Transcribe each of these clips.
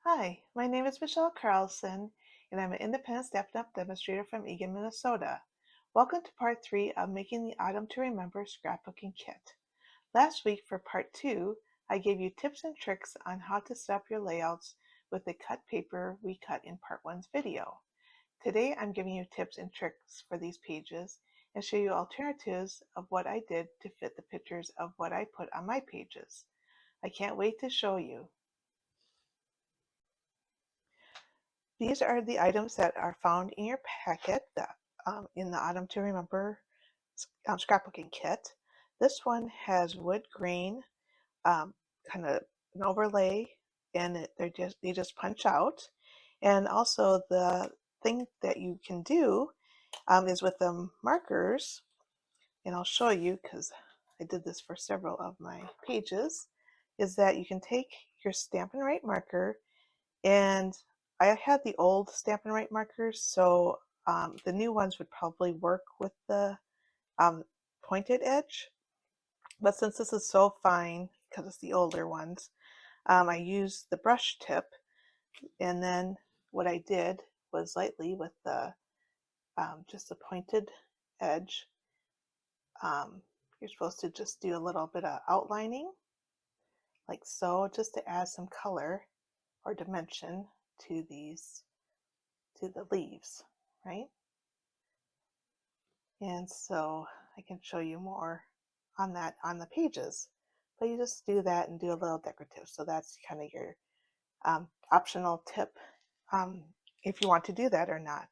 Hi, my name is Michelle Carlson, and I'm an independent Stampin' Up! Demonstrator from Eagan, Minnesota. Welcome to part 3 of Making the Autumn to Remember Scrapbooking Kit. Last week for part 2, I gave you tips and tricks on how to set up your layouts with the cut paper we cut in part 1's video. Today I'm giving you tips and tricks for these pages and show you alternatives of what I did to fit the pictures of what I put on my pages. I can't wait to show you. These are the items that are found in your packet in the Autumn to Remember scrapbooking kit. This one has wood grain, kind of an overlay, and they just punch out. And also the thing that you can do is with the markers, and I'll show you because I did this for several of my pages, is that you can take your Stampin' Right marker, and I had the old Stampin' Right markers, so the new ones would probably work with the pointed edge. But since this is so fine, because it's the older ones, I used the brush tip, and then what I did was lightly with the just the pointed edge. You're supposed to just do a little bit of outlining, like so, just to add some color or dimension to the leaves, right? And so I can show you more on that on the pages, but you just do that and do a little decorative. So that's kind of your optional tip, um, if you want to do that or not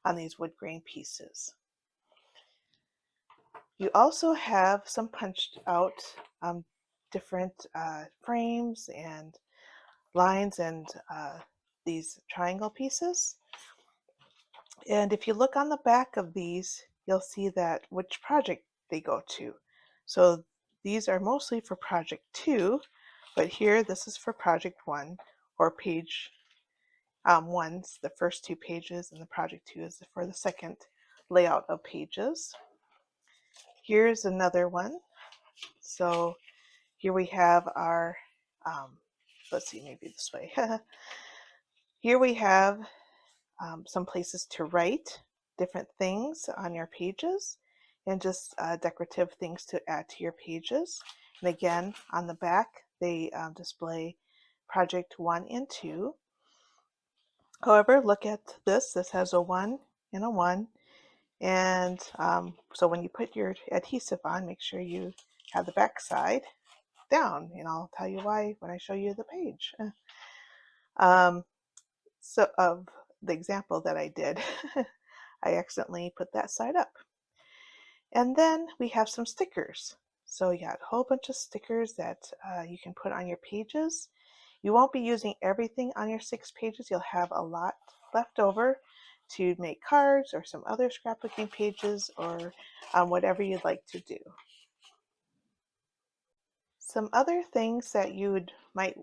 on these wood grain pieces. You also have some punched out different frames and lines and these triangle pieces. And if you look on the back of these, you'll see that which project they go to. So these are mostly for project 2, but here this is for project 1, or page 1's the first 2 pages, and the project 2 is for the second layout of pages. Here's another one. So here we have our, let's see, maybe this way. Here we have some places to write different things on your pages, and just decorative things to add to your pages. And again, on the back, they display project 1 and 2. However, look at this. This has a 1 and a 1. And so when you put your adhesive on, make sure you have the back side down, and I'll tell you why when I show you the page. So of the example that I did, I accidentally put that side up. And then we have some stickers. So you got a whole bunch of stickers that you can put on your pages. You won't be using everything on your 6 pages. You'll have a lot left over to make cards or some other scrapbooking pages, or whatever you'd like to do. Some other things that you might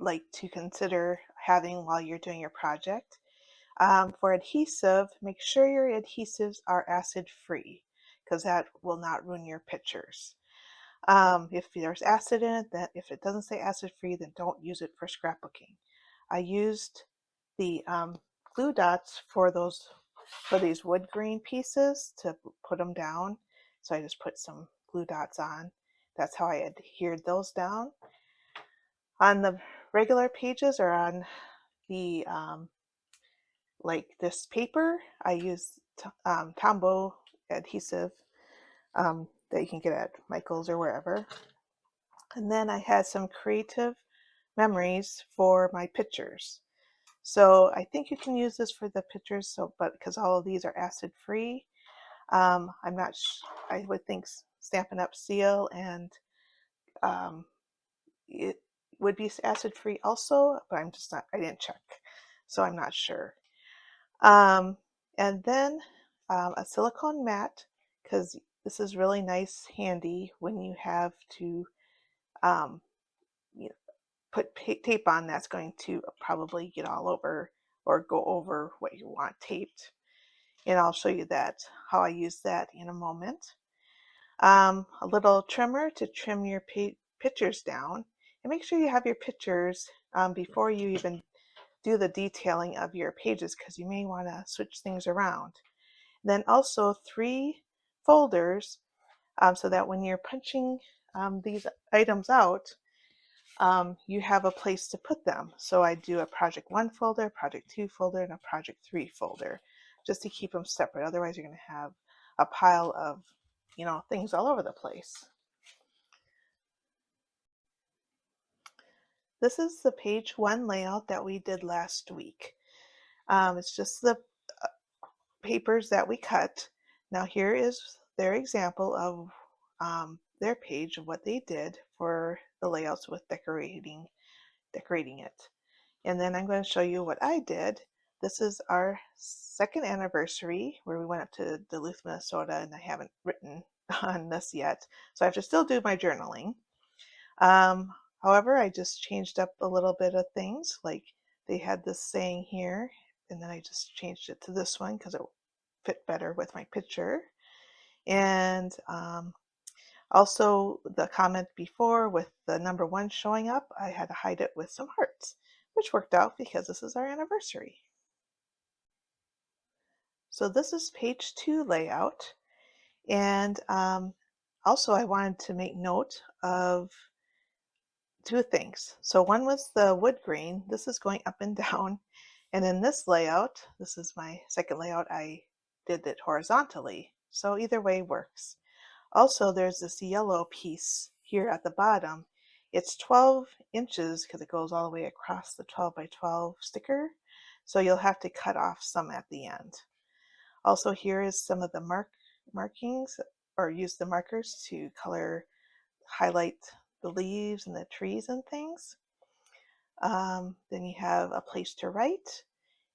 like to consider having while you're doing your project. For adhesive, make sure your adhesives are acid free, because that will not ruin your pictures. If there's acid in it, then if it doesn't say acid free, then don't use it for scrapbooking. I used the glue dots for these wood grain pieces to put them down. So I just put some glue dots on. That's how I adhered those down. On the regular pages, or on the like this paper, I use Tombow adhesive that you can get at Michael's or wherever. And then I had some creative memories for my pictures. So I think you can use this for the pictures, but because all of these are acid free, I'm not I would think Stampin' Up! Seal and it would be acid free also, but I'm just not, I didn't check, so I'm not sure. And then a silicone mat, because this is really nice, handy when you have to um, you know, put tape on that's going to probably get all over or go over what you want taped. And I'll show you how I use that in a moment. A little trimmer to trim your pictures down, and make sure you have your pictures before you even do the detailing of your pages because you may want to switch things around. Then also 3 folders so that when you're punching these items out, you have a place to put them. So I do a project 1 folder, project 2 folder, and a project 3 folder, just to keep them separate. Otherwise you're going to have a pile of, things all over the place. This is the page 1 layout that we did last week. It's just the papers that we cut. Now here is their example of their page of what they did for the layouts with decorating it. And then I'm going to show you what I did. This is our 2nd anniversary where we went up to Duluth, Minnesota, and I haven't written on this yet. So I have to still do my journaling. However, I just changed up a little bit of things. Like they had this saying here, and then I just changed it to this one because it fit better with my picture. And also the comment before with the number 1 showing up, I had to hide it with some hearts, which worked out because this is our anniversary. So this is page 2 layout. And also I wanted to make note of 2 things. So one was the wood grain. This is going up and down. And in this layout, this is my 2nd layout, I did it horizontally. So either way works. Also, there's this yellow piece here at the bottom. It's 12 inches because it goes all the way across the 12 by 12 sticker. So you'll have to cut off some at the end. Also, here is some of the markings, or use the markers to highlight the leaves and the trees and things. Then you have a place to write.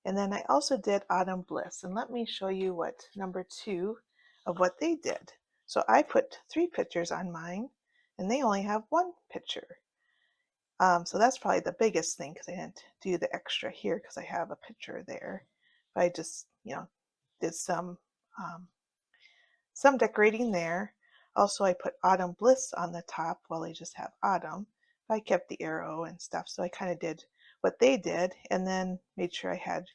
And then I also did Autumn Bliss. And let me show you what number 2 of what they did. So I put 3 pictures on mine, and they only have 1 picture. So that's probably the biggest thing because I didn't do the extra here because I have a picture there. But I just, did some decorating there. Also, I put Autumn Bliss on the top while they just have Autumn. I kept the arrow and stuff, so I kind of did what they did and then made sure I had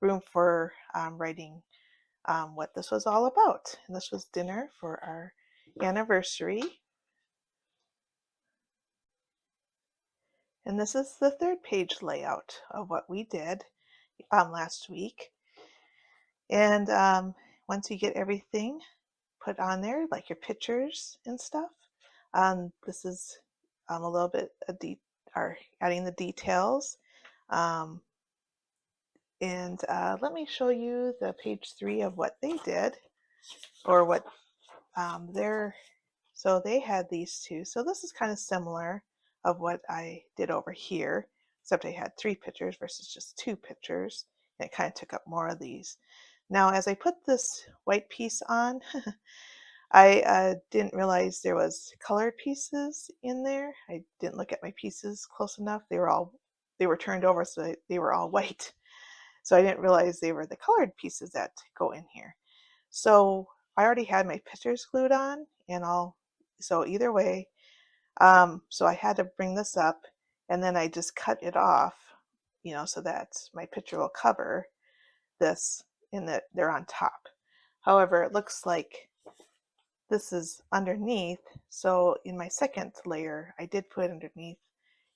room for writing what this was all about. And this was dinner for our anniversary. And this is the 3rd page layout of what we did last week. And once you get everything put on there, like your pictures and stuff, this is a little bit adding the details. And let me show you the page 3 of what they did, or what so they had these 2. So this is kind of similar of what I did over here, except I had 3 pictures versus just 2 pictures. And it kind of took up more of these. Now, as I put this white piece on, I didn't realize there was colored pieces in there. I didn't look at my pieces close enough. They were turned over, so they were all white. So I didn't realize they were the colored pieces that go in here. So I already had my pictures glued on, and so either way, so I had to bring this up, and then I just cut it off, so that my picture will cover this and that they're on top. However, it looks like this is underneath, so in my 2nd layer, I did put it underneath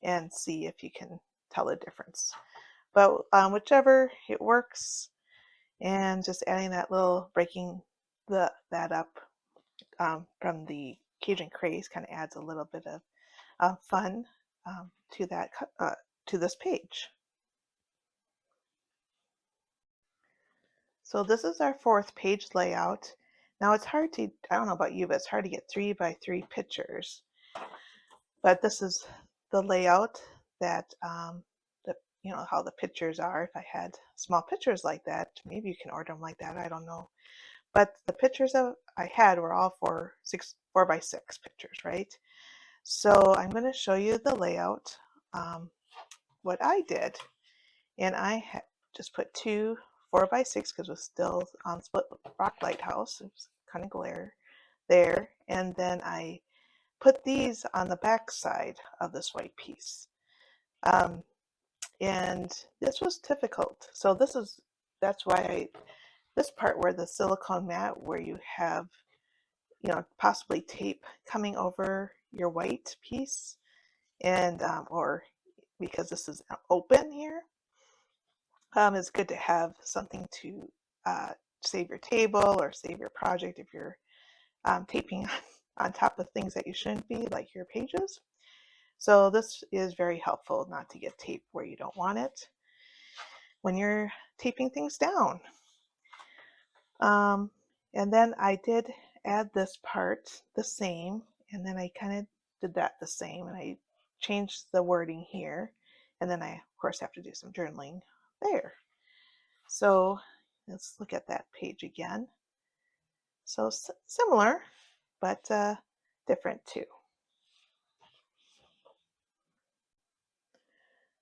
and see if you can tell the difference. But whichever, it works. And just adding that little, breaking that up from the Cajun craze kind of adds a little bit of fun to this page. So this is our 4th page layout. Now it's hard to, I don't know about you, but it's hard to get 3 by 3 pictures. But this is the layout that, how the pictures are. If I had small pictures like that, maybe you can order them like that, I don't know. But the pictures that I had were all 4 by 6 pictures, right? So I'm going to show you the layout, what I did. And I just put 2 4 by 6 because it was still on Split Rock Lighthouse. It was kind of glare there. And then I put these on the back side of this white piece. And this was difficult. So that's why this part where the silicone mat, where you have, possibly tape coming over your white piece, and or because this is open here, it's good to have something to save your table or save your project if you're taping on top of things that you shouldn't be, like your pages. So this is very helpful not to get tape where you don't want it when you're taping things down. And then I did add this part the same, and then I kind of did that the same, and I changed the wording here, and then I of course have to do some journaling there. So let's look at that page again. So similar, but different too.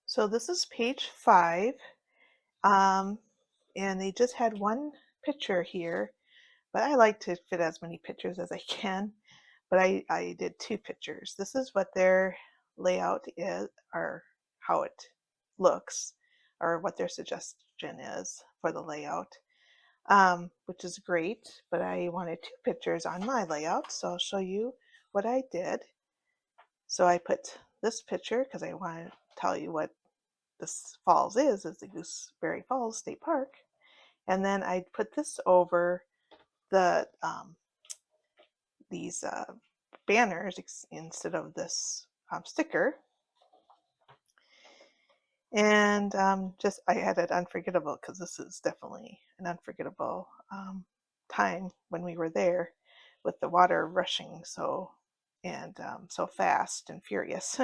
So this is page 5, and they just had one picture here, but I like to fit as many pictures as I can. But I did 2 pictures. This is what their layout is, or how it looks, or what their suggestion is for the layout, which is great. But I wanted 2 pictures on my layout, so I'll show you what I did. So I put this picture because I want to tell you what this falls is the Gooseberry Falls State Park. And then I put this over the these banners instead of this sticker. And just I added unforgettable because this is definitely an unforgettable time when we were there with the water rushing so so fast and furious.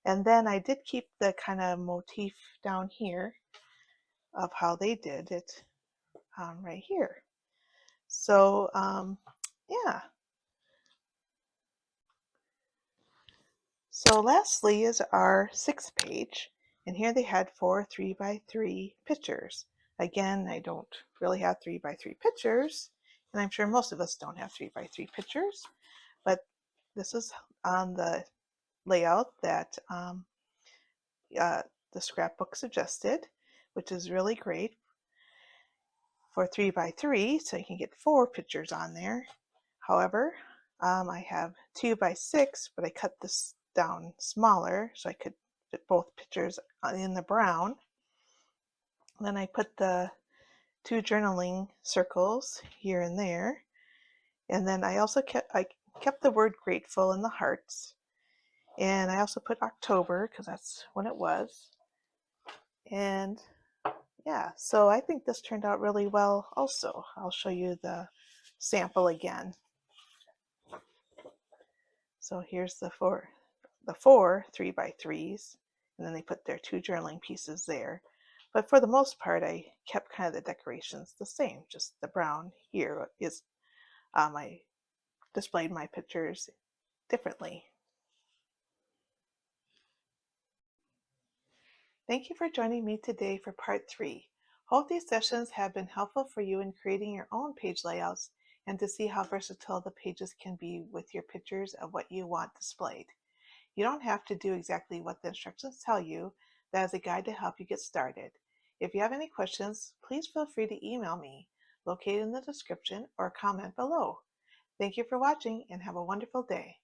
And then I did keep the kind of motif down here of how they did it right here. So yeah. So lastly is our 6th page, and here they had 4 3x3 pictures. Again, I don't really have 3x3 pictures, and I'm sure most of us don't have 3x3 pictures, but this is on the layout that the scrapbook suggested, which is really great for 3x3, so you can get 4 pictures on there. However, I have 2x6, but I cut this down smaller so I could fit both pictures in the brown. Then I put the 2 journaling circles here and there, and then I also kept the word grateful in the hearts, and I also put October because that's when it was. And yeah, so I think this turned out really well also. I'll show you the sample again. So here's the four 3x3s, and then they put their 2 journaling pieces there. But for the most part, I kept kind of the decorations the same, just the brown here is, I displayed my pictures differently. Thank you for joining me today for part 3. Hope these sessions have been helpful for you in creating your own page layouts and to see how versatile the pages can be with your pictures of what you want displayed. You don't have to do exactly what the instructions tell you. That is a guide to help you get started. If you have any questions, please feel free to email me, located in the description, or comment below. Thank you for watching and have a wonderful day.